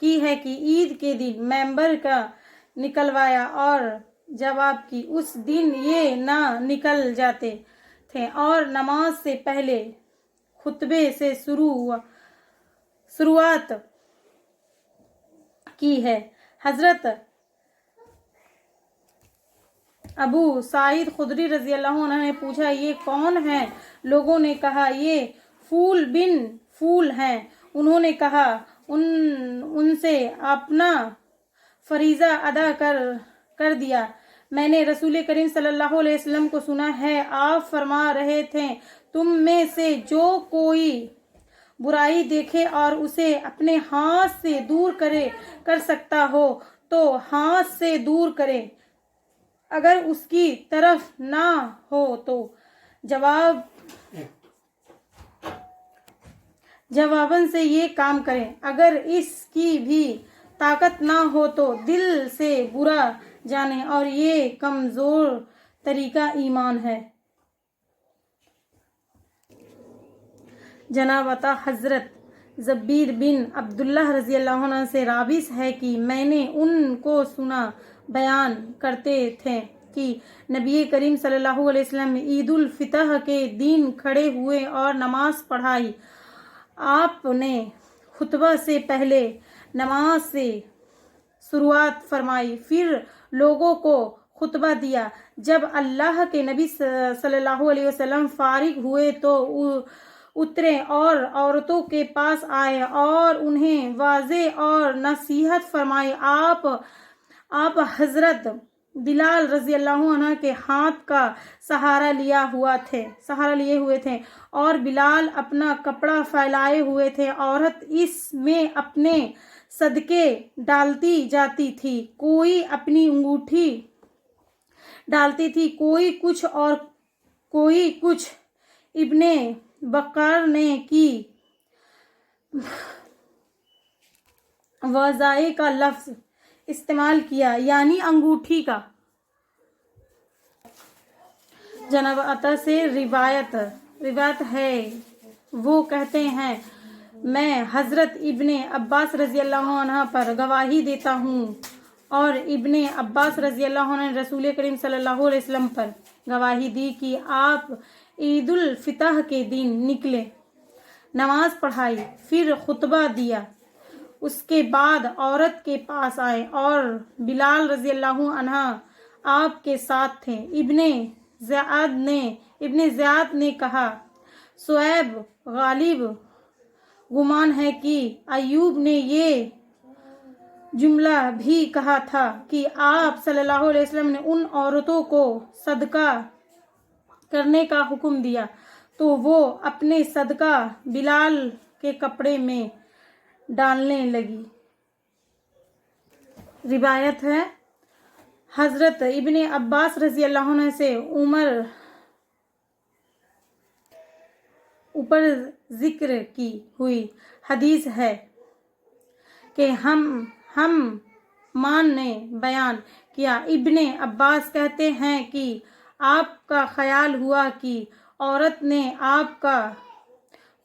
کی ہے کہ عید کے دن ممبر کا نکلوایا اور جواب کی اس دن یہ نہ نکل جاتے تھے اور نماز سے پہلے خطبے سے شروعات کی ہے۔ حضرت ابو سعید خدری رضی اللہ عنہ نے پوچھا یہ کون ہیں؟ لوگوں نے کہا یہ فول بن فول ہیں۔ انہوں نے کہا ان سے اپنا فریضہ ادا کر دیا۔ میں نے رسول کریم صلی اللہ علیہ وسلم کو سنا ہے آپ فرما رہے تھے تم میں سے جو کوئی برائی دیکھے اور اسے اپنے ہاتھ سے دور کر سکتا ہو تو ہاتھ سے دور کرے، اگر اس کی طرف نہ ہو تو جواباً سے یہ کام کرے، اگر اس کی بھی طاقت نہ ہو تو دل سے برا جانے، اور یہ کمزور طریقہ ایمان ہے۔ جناب عطا حضرت زبیر بن عبداللہ رضی اللہ عنہ سے راوی ہے کہ میں نے ان کو سنا بیان کرتے تھے کہ نبی کریم صلی اللہ علیہ وسلم عید الفطر کے دن کھڑے ہوئے اور نماز پڑھائی۔ آپ نے خطبہ سے پہلے نماز سے شروعات فرمائی، پھر لوگوں کو خطبہ دیا۔ جب اللہ کے نبی صلی اللہ علیہ وسلم فارغ ہوئے تو اترے اور عورتوں کے پاس آئے اور انہیں واضح اور نصیحت فرمائی۔ آپ حضرت بلال رضی اللہ عنہ کے ہاتھ کا سہارا لیے ہوئے تھے اور بلال اپنا کپڑا پھیلائے ہوئے تھے۔ عورت اس میں اپنے صدقے ڈالتی جاتی تھی، کوئی اپنی انگوٹھی ڈالتی تھی، کوئی کچھ اور کوئی کچھ۔ ابن بکر نے کی وضائی کا لفظ استعمال کیا، یعنی انگوٹھی کا۔ جناب عطا سے روایت ہے، وہ کہتے ہیں میں حضرت ابن عباس رضی اللہ عنہ پر گواہی دیتا ہوں، اور ابن عباس رضی اللہ عنہ نے رسول کریم صلی اللہ علیہ وسلم پر گواہی دی کہ آپ عید الفطر کے دن نکلے، نماز پڑھائی، پھر خطبہ دیا، اس کے بعد عورت کے پاس آئے اور بلال رضی اللہ عنہ آپ کے ساتھ تھے۔ ابن زیاد نے کہا شعیب غالب گمان ہے کہ ایوب نے یہ جملہ بھی کہا تھا کہ آپ صلی اللہ علیہ وسلم نے ان عورتوں کو صدقہ کرنے کا حکم دیا تو وہ اپنے صدقہ بلال کے کپڑے میں ڈالنے لگی۔ روایت ہے حضرت ابن عباس رضی اللہ عنہ سے اوپر ذکر کی ہوئی حدیث ہے کہ ہم مان نے بیان کیا، ابن عباس کہتے ہیں کہ آپ کا خیال ہوا کہ عورت نے آپ کا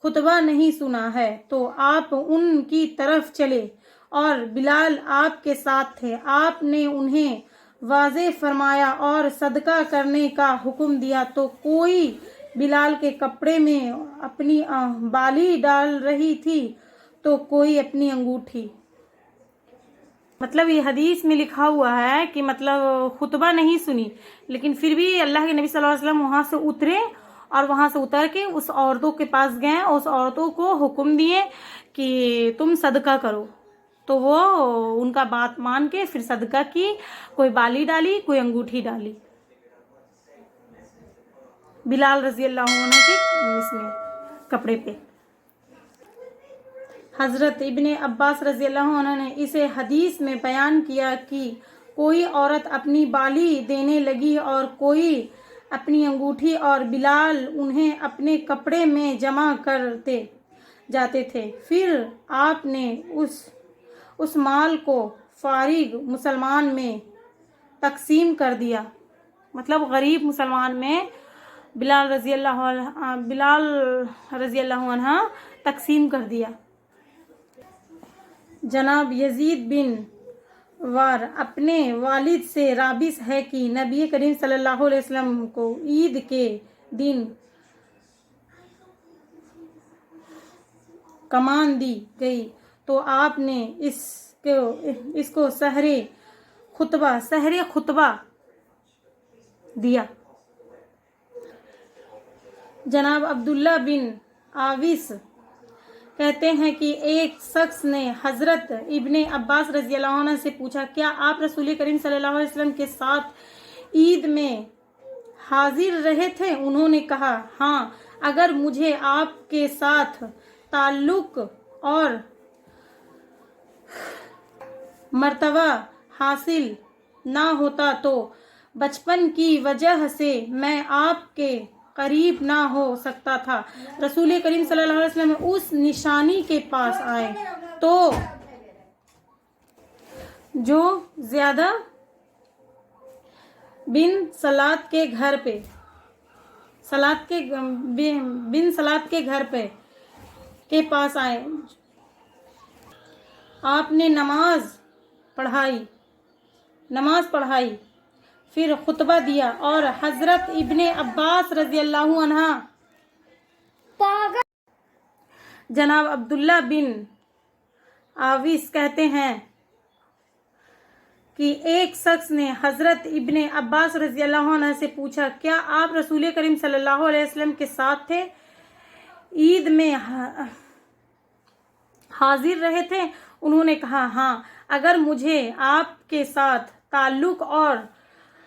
خطبہ نہیں سنا ہے تو آپ ان کی طرف چلے اور بلال آپ کے ساتھ تھے، آپ نے انہیں واضح فرمایا اور صدقہ کرنے کا حکم دیا تو کوئی بلال کے کپڑے میں اپنی بالی ڈال رہی تھی تو کوئی اپنی انگوٹھی۔ مطلب یہ حدیث میں لکھا ہوا ہے کہ مطلب خطبہ نہیں سنی، لیکن پھر بھی اللہ کے نبی صلی اللہ علیہ وسلم وہاں سے اترے اور وہاں سے اتر کے اس عورتوں کے پاس گئے، اس عورتوں کو حکم دیے کہ تم صدقہ کرو، تو وہ ان کا بات مان کے پھر صدقہ کی، کوئی بالی ڈالی، کوئی انگوٹھی ڈالی بلال رضی اللہ عنہ کے اس میں کپڑے پہ۔ حضرت ابن عباس رضی اللہ عنہ نے اسے حدیث میں بیان کیا کہ کوئی عورت اپنی بالی دینے لگی اور کوئی اپنی انگوٹھی، اور بلال انہیں اپنے کپڑے میں جمع کرتے جاتے تھے، پھر آپ نے اس مال کو فارغ مسلمان میں تقسیم کر دیا، مطلب غریب مسلمان میں بلال رضی اللہ عنہ تقسیم کر دیا۔ جناب یزید بن وار اپنے والد سے رابط ہے کہ نبی کریم صلی اللہ علیہ وسلم کو عید کے دن کمان دی گئی تو آپ نے اس کو سحر خطبہ دیا۔ جناب عبداللہ بن عاوس کہتے ہیں کہ ایک شخص نے حضرت ابن عباس رضی اللہ عنہ سے پوچھا، کیا آپ رسول کریم صلی اللہ علیہ وسلم کے ساتھ عید میں حاضر رہے تھے؟ انہوں نے کہا، ہاں، اگر مجھے آپ کے ساتھ تعلق اور مرتبہ حاصل نہ ہوتا تو بچپن کی وجہ سے میں آپ کے قریب نہ ہو سکتا تھا۔ رسول کریم صلی اللہ علیہ وسلم اس نشانی کے پاس آئے تو جو زیادہ بن سلاد کے گھر کے پاس آئے۔ آپ نے نماز پڑھائی، پھر خطبہ دیا اور حضرت ابن عباس رضی اللہ عنہ جناب عبداللہ بن عاوس کہتے ہیں کہ ایک شخص نے حضرت ابن عباس رضی اللہ عنہ سے پوچھا، کیا آپ رسول کریم صلی اللہ علیہ وسلم کے ساتھ تھے، عید میں حاضر رہے تھے؟ انہوں نے کہا، ہاں، اگر مجھے آپ کے ساتھ تعلق اور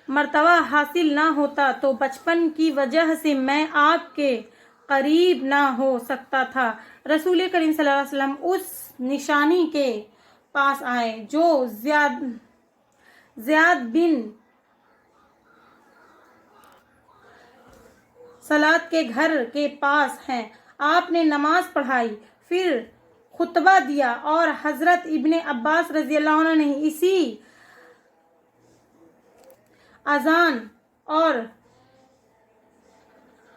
مرتبہ حاصل نہ ہوتا تو بچپن کی وجہ سے میں آپ کے قریب نہ ہو سکتا تھا۔ رسول کریم صلی اللہ علیہ وسلم اس نشانی کے پاس آئے جو زیاد بن سلاد کے گھر کے پاس ہے۔ آپ نے نماز پڑھائی، پھر خطبہ دیا اور حضرت ابن عباس رضی اللہ عنہ نے اسی اذان اور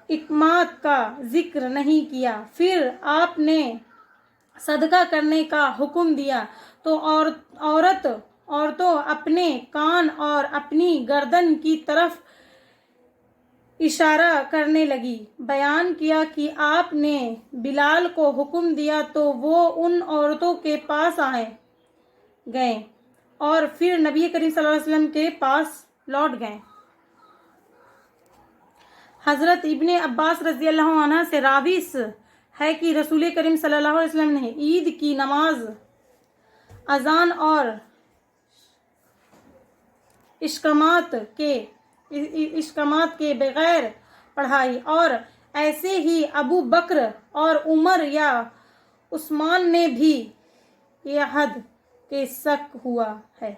اقامت کا ذکر نہیں کیا۔ پھر آپ نے صدقہ کرنے کا حکم دیا تو عورتوں اپنے کان اور اپنی گردن کی طرف اشارہ کرنے لگی۔ بیان کیا کہ آپ نے بلال کو حکم دیا تو وہ ان عورتوں کے پاس گئے اور پھر نبی کریم صلی اللہ علیہ وسلم کے پاس لوٹ گئے۔ حضرت ابن عباس رضی اللہ عنہ سے راوی ہے کہ رسول کریم صلی اللہ علیہ وسلم نے عید کی نماز اذان اور اقامت کے بغیر پڑھائی، اور ایسے ہی ابو بکر اور عمر یا عثمان نے بھی یہ حد کے شک ہوا ہے۔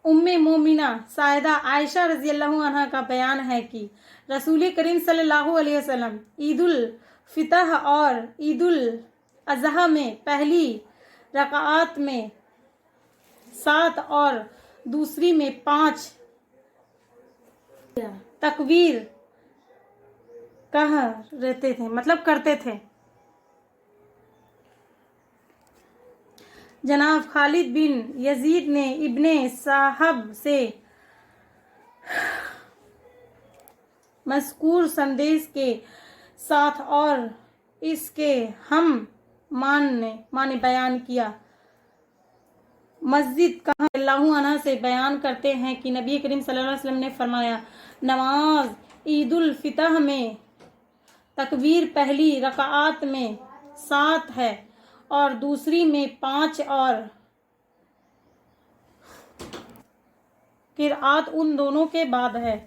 ام مومنہ سیدہ عائشہ رضی اللہ عنہ کا بیان ہے کہ رسول کریم صلی اللہ علیہ وسلم عید الفطر اور عید الاضحیٰ میں پہلی رکعت میں 7 اور دوسری میں 5 تکبیر کرتے تھے۔ جناب خالد بن یزید نے ابن صاحب سے مذکور سندیش کے ساتھ اور اس کے ہم معنی بیان کیا۔ مسجد کہاں اللہ عنہ سے بیان کرتے ہیں کہ نبی کریم صلی اللہ علیہ وسلم نے فرمایا، نماز عید الفطر میں تکبیر پہلی رکعت میں 7 ہے اور دوسری میں 5 اور قرأت ان دونوں کے بعد ہے۔